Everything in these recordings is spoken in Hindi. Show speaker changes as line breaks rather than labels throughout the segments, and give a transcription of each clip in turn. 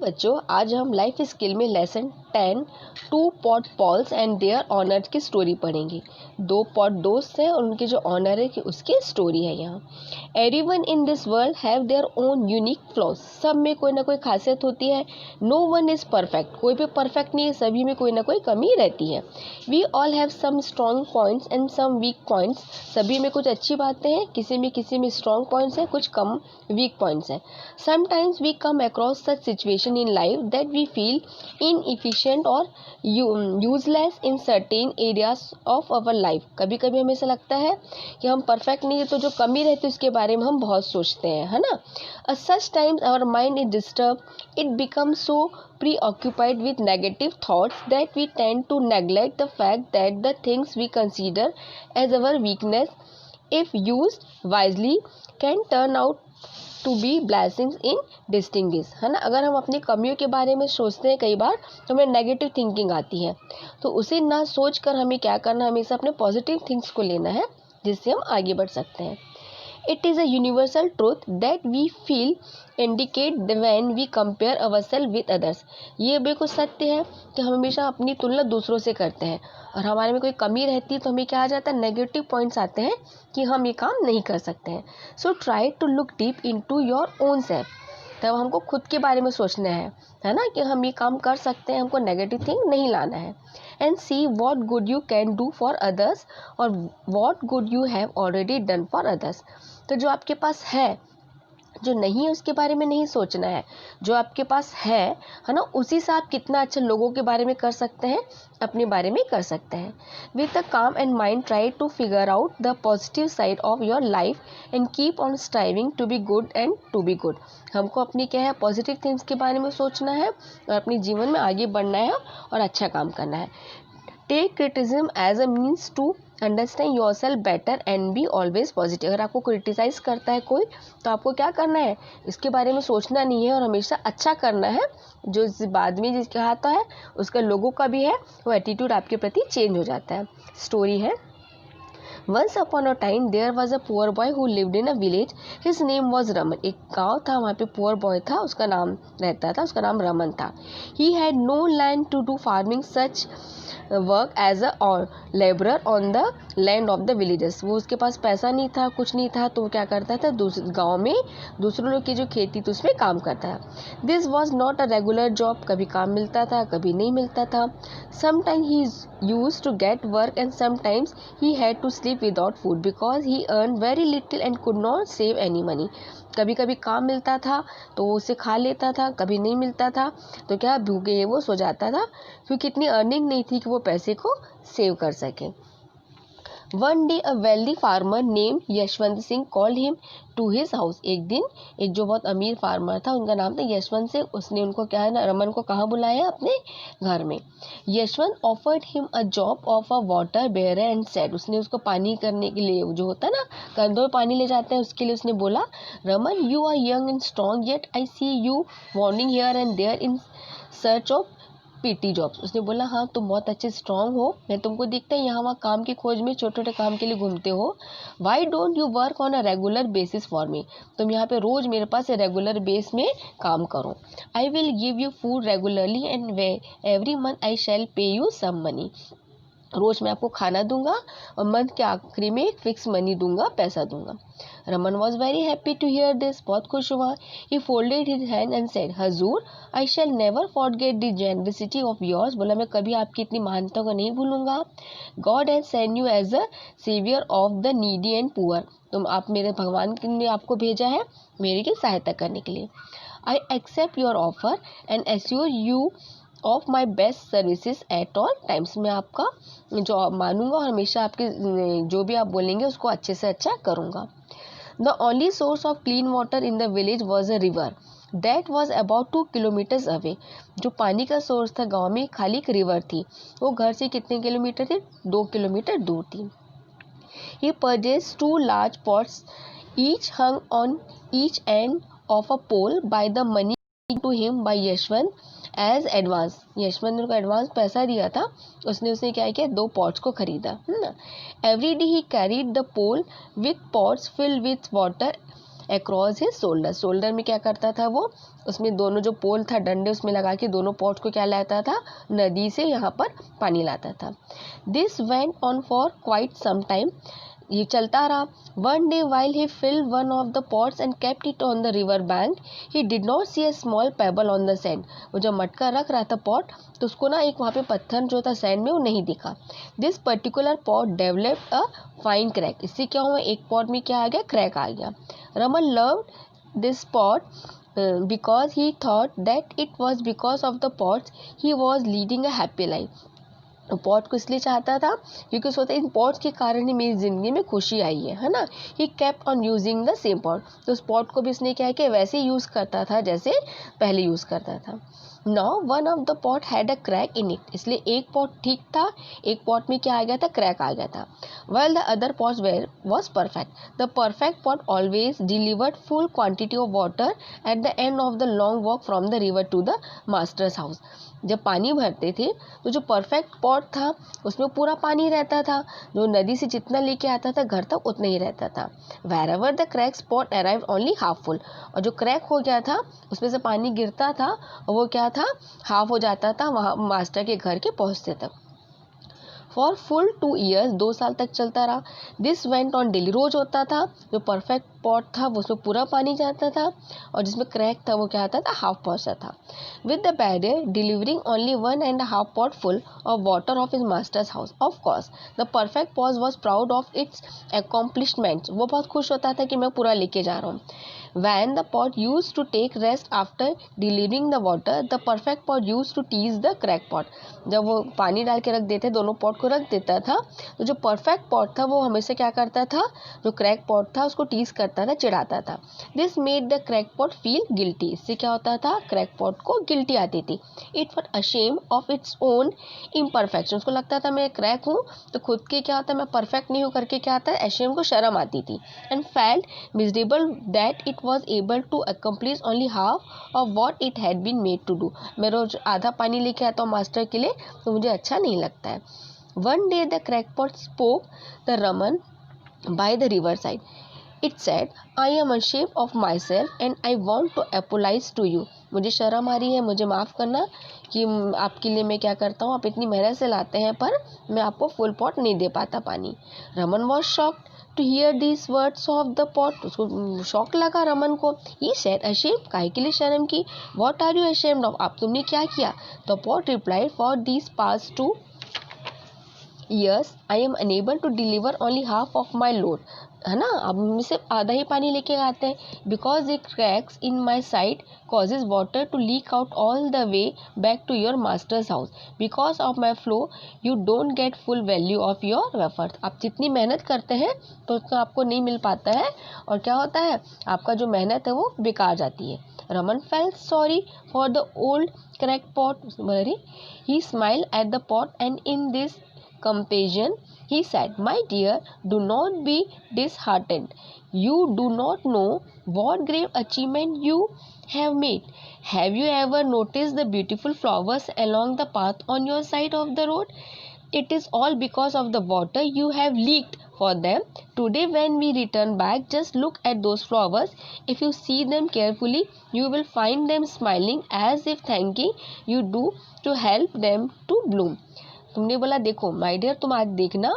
बच्चों, आज हम लाइफ स्किल में lesson 10 two pot poles and their honour की स्टोरी पढ़ेंगे। 2 पॉट दोस्त हैं और उनके जो ऑनर है कि उसकी स्टोरी है। यहाँ everyone in this world have their own unique flaws. सब में कोई ना कोई खासियत होती है। No one is perfect. कोई भी परफेक्ट नहीं है, सभी में कोई ना कोई कमी रहती है। We all have some strong points and some weak points. सभी में कुछ अच्छी बातें हैं, किसी में स्ट्रॉन्ग पॉइंट्स हैं, कुछ कम वीक पॉइंट्स हैं। Sometimes we come across such situation in life that we feel inefficient or useless in certain areas of our life। कभी कभी हमें ऐसा लगता है कि हम परफेक्ट नहीं है, तो जो कमी रहती है उसके बारे में हम बहुत सोचते हैं, है ना। such times our mind is disturbed, it becomes so preoccupied with negative thoughts that we tend to neglect the fact that the things we consider as our weakness, if used wisely, can turn out to be blessings in distinguish, है ना। अगर हम अपनी कमियों के बारे में सोचते हैं कई बार तो हमें नेगेटिव थिंकिंग आती है, तो उसे ना सोच कर हमें क्या करना है, हमेशा अपने पॉजिटिव थिंग्स को लेना है जिससे हम आगे बढ़ सकते हैं। It is a universal truth that we feel indicate when we compare ourselves with others. ये बिल्कुल सत्य है कि हम हमेशा अपनी तुलना दूसरों से करते हैं और हमारे में कोई कमी रहती है तो हमें क्या आ जाता है, नेगेटिव पॉइंट्स आते हैं कि हम ये काम नहीं कर सकते हैं। So try to look deep into your own self. तब हमको खुद के बारे में सोचना है ना, कि हम ये काम कर सकते हैं, हमको नेगेटिव थिंग नहीं लाना है। And see what good you can do for others और what good you have already done for others. तो जो आपके पास है, जो नहीं है उसके बारे में नहीं सोचना है, जो आपके पास है ना, उसी से आप कितना अच्छा लोगों के बारे में कर सकते हैं, अपने बारे में कर सकते हैं। With a calm and mind try to figure out the positive side of your life and keep on striving to be good and to be good. हमको अपनी क्या है, पॉजिटिव थिंग्स के बारे में सोचना है और अपने जीवन में आगे बढ़ना है और अच्छा काम करना है। Take criticism as a means to understand your self better and be always positive. अगर आपको क्रिटिसाइज करता है कोई, तो आपको क्या करना है, इसके बारे में सोचना नहीं है और हमेशा अच्छा करना है। जो बाद में जिसके आता है उसका लोगों का भी है, वो एटीट्यूड आपके प्रति चेंज हो जाता है। स्टोरी है, Once upon a time there was a poor boy who lived in a village. His name was Raman. एक गाँव था, वहाँ पे पुअर बॉय था, उसका नाम रहता था, उसका नाम रमन था। He had no land to do farming such work as a labourer on the land of the villages. वो उसके पास पैसा नहीं था, कुछ नहीं था, तो वो क्या करता था, गाँव में दूसरों लोग की जो खेती थी उसमें काम करता था। This was not a regular job. कभी काम मिलता था, कभी नहीं मिलता था। Sometime he used to get work and sometimes he had to sleep without food because he earn very little and could not save any money. कभी कभी काम मिलता था तो वो उसे खा लेता था, कभी नहीं मिलता था तो क्या, भूखे वो सो जाता था, क्योंकि इतनी अर्निंग नहीं थी कि वो पैसे को सेव कर सके। One day a wealthy farmer name Yashwant Singh called him to his house. एक दिन एक जो बहुत अमीर फार्मर था, उनका नाम था यशवंत सिंह, उसने उनको क्या है ना, रमन को कहाँ बुलाया, अपने घर में। Yashwant offered him a job of a water bearer and said. उसने उसको पानी करने के लिए, जो होता है ना कंधों में पानी ले जाते हैं, उसके लिए उसने बोला, Raman you are young and strong yet I see you wandering here and there in search of petty jobs. उसने बोला, हाँ तुम बहुत अच्छे स्ट्रांग हो, मैं तुमको देखता है यहाँ वहाँ काम की खोज में छोटे छोटे काम के लिए घूमते हो। Why don't you work on a regular basis for me. तुम यहाँ पे रोज मेरे पास रेगुलर बेस में काम करो। I will give you food regularly and way every month I shall pay you some money. रोज मैं आपको खाना दूंगा और मंथ के आखिरी में एक फिक्स मनी दूंगा, पैसा दूंगा। Raman was very happy to hear this. बहुत खुश हुआ। He folded his hand and said, हजूर I shall never forget the generosity of yours. बोला, मैं कभी आपकी इतनी महानता को नहीं भूलूंगा। God has send you as a saviour of the needy and poor. तुम आप मेरे भगवान ने आपको भेजा है मेरी की सहायता करने के लिए। I accept your offer and assure you of my best services at all times. मैं आपका जो मानूंगा और हमेशा आपके जो भी आप बोलेंगे उसको अच्छे से अच्छा करूँगा। The only source of clean water in the village was a river that was about 2 kilometres away. जो पानी का सोर्स था गाँव में, खाली एक रिवर थी, वो घर से कितने किलोमीटर थी, 2 किलोमीटर दूर थी। He purchased 2 large pots, each hung on each end of a pole by the money given to him by Yashwant as advance. Yashwant ने उनको एडवांस पैसा दिया था, उसने क्या किया, 2 पॉट्स को खरीदा, है ना। Every day he carried the pole with pots filled with water across his shoulder. Shoulder में क्या करता था वो, उसमें दोनों जो पोल था डंडे उसमें लगा के दोनों पॉट्स को क्या लाता था, नदी से यहाँ पर पानी लाता था। This went on for quite some time, ये चलता रहा। One day while he filled one of the pots and kept it on the river bank, he did not see a small pebble on the sand. वो जब मटका रख रहा था पॉट तो उसको ना एक वहाँ पे पत्थर जो था सैंड में वो नहीं दिखा। This particular pot developed a fine crack, इससे क्या हुआ, एक पॉट में क्या आ गया, क्रैक आ गया। Raman loved this pot because he thought that it was because of the pots he was leading a happy life। Pot को इसलिए चाहता था क्योंकि सोचता इन पॉट्स के कारण ही मेरी ज़िंदगी में खुशी आई है ना। He kept on using the same pot, तो उस पॉट को भी इसने क्या है कि वैसे ही यूज़ करता था जैसे पहले यूज़ करता था। Now one of the pot had a crack in it, इसलिए एक पॉट ठीक था, एक पॉट में क्या आ गया था, क्रैक आ गया था। Well the other pots was perfect. The perfect pot always delivered full quantity of water at the end of the long walk from the river to the master's house. जब पानी भरते थे तो जो परफेक्ट पॉट था उसमें पूरा पानी रहता था, जो नदी से जितना लेके आता था घर तक उतना ही रहता था। Wherever the crack spot arrive only half full, और जो क्रैक हो गया था उसमें से पानी गिरता था और वो क्या था, हाफ हो जाता था वहाँ मास्टर के घर के पहुँचते तक। फॉर फुल 2 years, 2 साल तक चलता रहा। दिस वेंट ऑन डेली, रोज होता था। जो परफेक्ट पॉट था वो उसमें पूरा पानी जाता था और जिसमें क्रैक था वो क्या आता था, हाफ पहुँचता था। With the barrier delivering only 1.5 pot full of water of his master's house। Of course the perfect pause was proud of its accomplishments, वो बहुत खुश होता था कि मैं पूरा लेके जा रहा हूँ। When the pot used to take rest after delivering the water, the perfect pot used to tease the crack pot। जब वो पानी डाल के रख देते, दोनों पॉट को रख देता था, तो जो परफेक्ट पॉट था वो हमेशा क्या करता था, जो क्रैक पॉट था उसको टीज करता था, चिढ़ाता था। This made the crack pot feel guilty, इससे क्या होता था, क्रैक पॉट को गिल्टी आती थी। It was ashamed of its own imperfection, उसको लगता था मैं क्रैक हूँ तो खुद के क्या होता है, मैं परफेक्ट नहीं हूँ करके क्या आता है, अशेम को शर्म आती थी। And felt miserable that it was able to accomplish only half of what it had been made to do। मैं रोज आधा पानी लेके आता हूँ मास्टर के लिए तो मुझे अच्छा नहीं लगता है। One day the crackpot spoke the Raman by the riverside। It said, I am ashamed of myself and I want to apologize to you। मुझे शर्म आ रही है, मुझे माफ़ करना कि आपके लिए मैं क्या करता हूँ, आप इतनी मेहनत से लाते हैं पर मैं आपको फुल पॉट नहीं दे पाता पानी। Raman was shocked to hear these words of the pot, उसको शौक लगा रमन को। ही सेड अशेम, काहे के लिए शर्म की, what are you ashamed of, आप तुमने क्या किया। The pot replied, for these past 2 years I am unable to deliver only half of my load, है ना, अब हम सिर्फ आधा ही पानी लेके आते हैं। Because it cracks in my side causes water to leak out all the way back to your master's house। because of my flow you don't get full value of your effort। आप जितनी मेहनत करते हैं तो उतना आपको नहीं मिल पाता है और क्या होता है, आपका जो मेहनत है वो बेकार जाती है। Raman felt sorry for the old cracked pot, he smiled at the pot and in this compassion he said, my dear, do not be disheartened, you do not know what great achievement you have made। have you ever noticed the beautiful flowers along the path on your side of the road? It is all because of the water you have leaked for them today। when we return back, just look at those flowers, if you see them carefully you will find them smiling as if thanking you do to help them to bloom। तुमने बोला, देखो माय डियर, तुम आज देखना,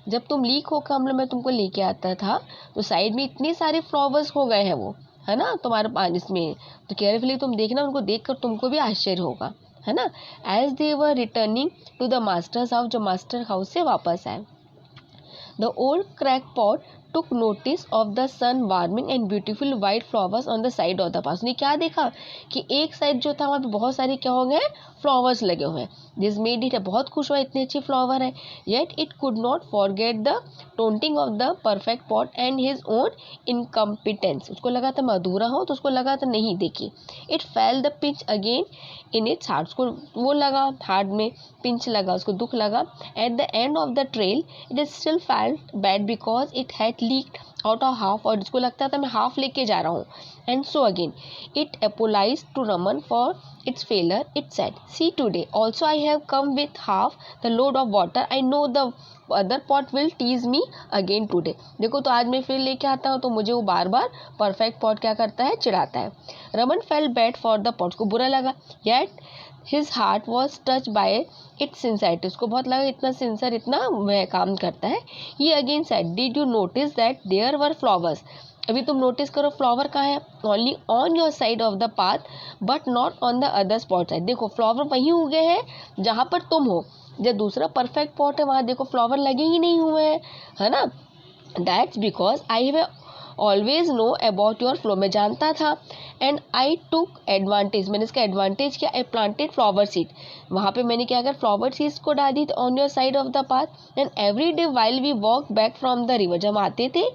जब तुम लीक होकर हम लोग मैं तुमको लेके आता था तो साइड में इतने सारे फ्लावर्स हो गए हैं वो, है ना, तुम्हारे पानी में, तो केयरफुली तुम देखना, उनको देखकर तुमको भी आश्चर्य होगा, है ना। As they were returning to the master's house, जो मास्टर हाउस से वापस आए, the old crack pot took notice of the sun warming and beautiful white flowers on the side of the path। उसने क्या देखा कि एक साइड जो था वहाँ पे बहुत सारे क्या हो गए, फ्लावर्स लगे हुए हैं। दिस मेड इट, बहुत खुश हुआ, इतने अच्छे फ्लावर है। Yet it could not forget the taunting of the perfect pot and his own incompetence. उसको लगा था मैं अधूरा हो, तो उसको लगा था नहीं, देखिए it fail the pinch again in its heart, उसको वो लगा हार्ट में पिंच लगा, उसको दुख लगा। Eight the end of the trail it is still felt bad because it had leaked out of half, और इसको लगता था मैं हाफ लेके जा रहा हूँ। And so again it apologised to Raman for its failure। It said, see today also I have come with half the load of water। I know the other pot will tease me again today. देखो तो आज मैं फिर लेके आता हूँ तो मुझे वो बार बार परफेक्ट पॉट क्या करता है, चिढ़ाता है। Raman fail bad for the pot, को बुरा लगा, yet his heart was touch by it's sincerity, उसको बहुत लगा इतना सिंसियर, इतना वह काम करता है। He again said, did you notice that there were flowers, अभी तुम नोटिस करो फ्लावर कहाँ है, only on your side of the path but not on the other spot side. देखो फ्लावर वहीं उगे हैं जहाँ पर तुम हो, जब दूसरा परफेक्ट पॉट है वहाँ देखो फ्लावर लगे ही नहीं हुए हैं, है ना। That's because I have always know about your flow, मैं जानता था, एंड आई टुक एडवांटेज, मैंने इसका एडवांटेज किया। आई प्लांटेड फ्लावर सीड, वहाँ पे मैंने क्या किया, फ्लावर सीड्स को डाल दी on your side of the path. And every day while we walk back from the river, जब आते थे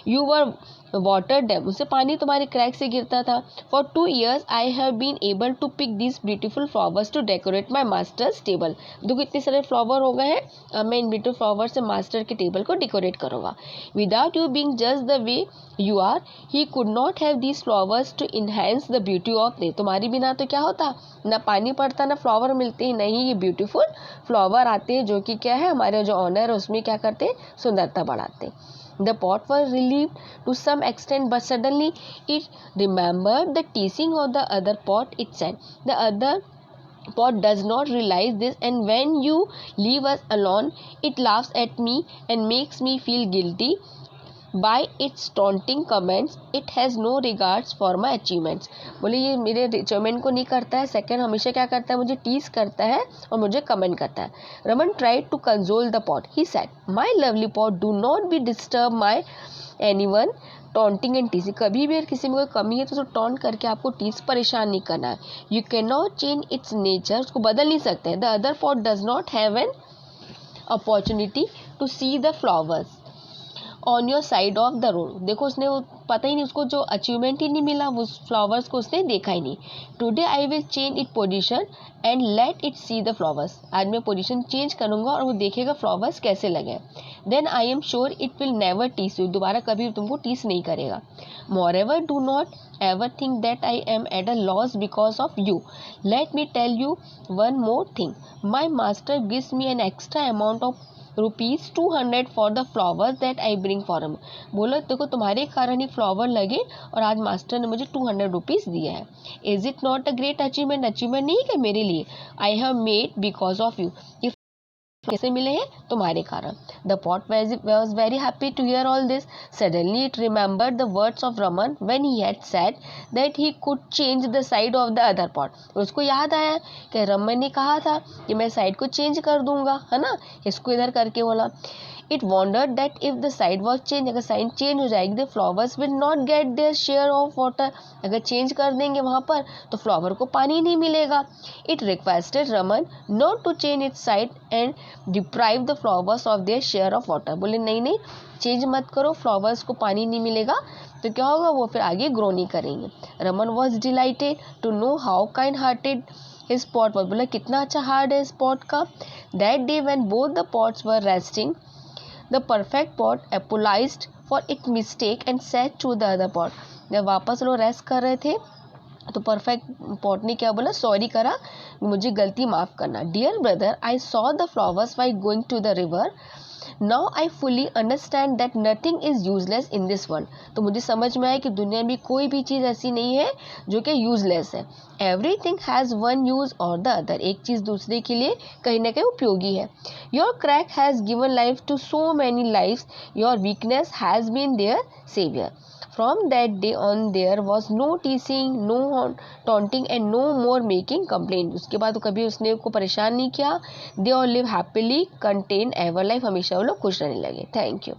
यू वर वाटर डैम, उससे पानी तुम्हारे क्रैक से गिरता था। For 2 years I have been able to pick this beautiful flowers to decorate my master's table, देखो इतने सारे फ्लावर हो गए हैं, अब मैं इन ब्यूटीफुल फ्लावर से मास्टर के टेबल को डेकोरेट करूँगा। Without you being just the way you are he could not have these flowers to enhance the beauty of day, तुम्हारी बिना तो क्या होता, ना पानी पड़ता ना फ्लावर मिलते ही, नहीं ये ब्यूटीफुल फ्लावर आते हैं जो कि क्या है हमारे जो ऑनर है उसमें क्या करते हैं, सुंदरता बढ़ाते हैं। The pot was relieved to some extent, but suddenly it remembered the teasing of the other pot. It said, the other pot does not realize this, and when you leave us alone, it laughs at me and makes me feel guilty by its taunting comments. It has no regards for my achievements, बोले ये मेरे अचीवमेंट को नहीं करता है, सेकंड हमेशा क्या करता है, मुझे टीज करता है और मुझे कमेंट करता है। Raman tried to console the pot, he said, my lovely pot do not be disturb my anyone taunting and teasing, कभी भी अगर किसी में कोई कमी है तो उसको टॉन्ट करके आपको टीज परेशान नहीं करना है। You can not change its nature, उसको बदल नहीं सकते। The other pot does not have an opportunity to see the flowers on your side of the road, देखो उसने वो पता ही नहीं, उसको जो अचीवमेंट ही नहीं मिला, वो फ्लावर्स को उसने देखा ही नहीं। Today I will change it position and let it C the flowers, आज मैं पोजीशन चेंज करूँगा और वो देखेगा फ्लावर्स कैसे लगे। Then I am sure it will never tease you, दोबारा कभी तुमको टीस नहीं करेगा। More ever do not ever think that I am at a loss because of you. Let me tell you one more thing. My master gives me an extra amount of ₹200 for the flowers that I bring for him. बोलो देखो तुम्हारे कारण ही फ्लावर लगे और आज मास्टर ने मुझे ₹200 दिया है। Is it not a great achievement? Achievement नहीं क्या मेरे लिए? I have made because of you. कैसे मिले हैं, तुम्हारे कारण। The pot was very happy to hear all this. Suddenly it remembered the words of Raman when he had said that he could change the side of the other pot, उसको याद आया कि रमन ने कहा था कि मैं साइड को चेंज कर दूंगा, है ना, इसको इधर करके बोला। It wandered that if the side was change, अगर साइड चेंज हो जाएगी the flowers will not gate there share of water, अगर चेंज कर देंगे वहाँ पर तो फ्लावर को पानी नहीं मिलेगा। It requested Raman not to change its side and deprive the flowers of their share of water, बोले नहीं नहीं चेंज मत करो, फ्लावर्स को पानी नहीं मिलेगा तो क्या होगा, वो फिर आगे ग्रो नहीं करेंगे। Raman was delighted to know how kind hearted his pot was, बोला कितना अच्छा हार्ट है इस पॉट का। That day when both the pots were resting the perfect pot apologized for it mistake and said to the other pot, जब वापस लोग रेस्ट कर रहे थे तो परफेक्ट पॉट ने क्या बोला, सॉरी करा, मुझे गलती माफ़ करना। Dear brother I saw the flowers why going to the river, now I fully understand that nothing is useless in this world, तो मुझे समझ में आया कि दुनिया में कोई भी चीज़ ऐसी नहीं है जो कि यूजलेस है। एवरीथिंग हैज़ वन यूज़ और द अदर, एक चीज़ दूसरे के लिए कहीं ना कहीं उपयोगी है। Your crack has given life to so many lifes, your weakness has been their saviour. From that day on there was no teasing, no taunting and no more making complaint, उसके बाद तो कभी उसने को परेशान नहीं किया। They all live happily content ever life, हमेशा वो लोग खुश रहने लगे। Thank you.